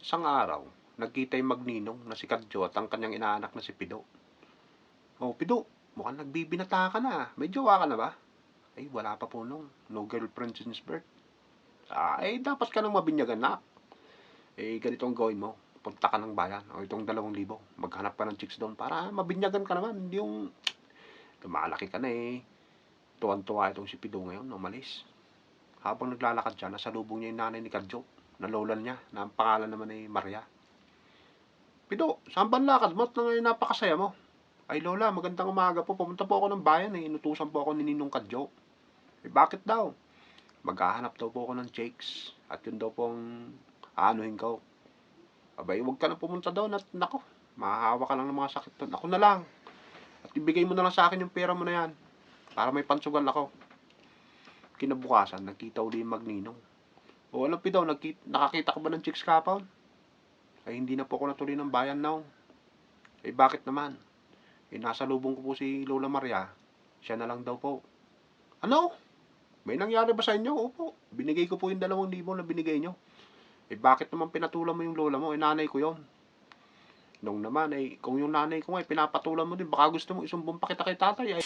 Isang araw, nagkita yung magninong na si Kadjo at ang kanyang inaanak na si Pido. "Oh, Pido, mukhang nagbibinata ka na. May jowa ka na ba?" "Ay, wala pa po nung. No girlfriend since birth." Dapat ka nang mabinyagan, nak. Ganito ang gawin mo. Punta ka ng bayan o itong 2,000. Maghanap ka ng chicks doon para mabinyagan ka naman. Hindi yung lumalaki ka na Tuwan-tuwa itong si Pido ngayon, umalis. Habang naglalakad siya, nasalubong niya yung nanay ni Kadjo, na lola niya, na ang pangalan naman ay Maria. "Pido, saan ba ang lakad mo at napakasaya mo?" "Ay lola, magandang umaga po. Pumunta po ako ng bayan Inutusan po ako ni Ninong Kadjo." Bakit daw?" "Maghahanap daw po ako ng chicks at yun daw pong aanuhin ko." Huwag ka na pumunta doon at nako, mahahawa ka lang ng mga sakit doon. Ako na lang. At ibigay mo na lang sa akin yung pera mo na yan para may pansugal ako. Kinabukasan, nagkita uli yung magninong. "O ano, Pido, nakakita ka ba ng chicks kapon?" Hindi na po ako natuloy ng bayan now." Bakit naman?" Nasa lubong ko po si Lola Maria. Siya na lang daw po." "Ano? May nangyari ba sa inyo?" "Opo, binigay ko po yung 2,000 na binigay nyo." Bakit naman pinatulan mo yung lola mo? Nanay ko yon." Nung naman kung yung nanay ko nga pinapatulan mo din, baka gusto mo isumbong pa kita kay tatay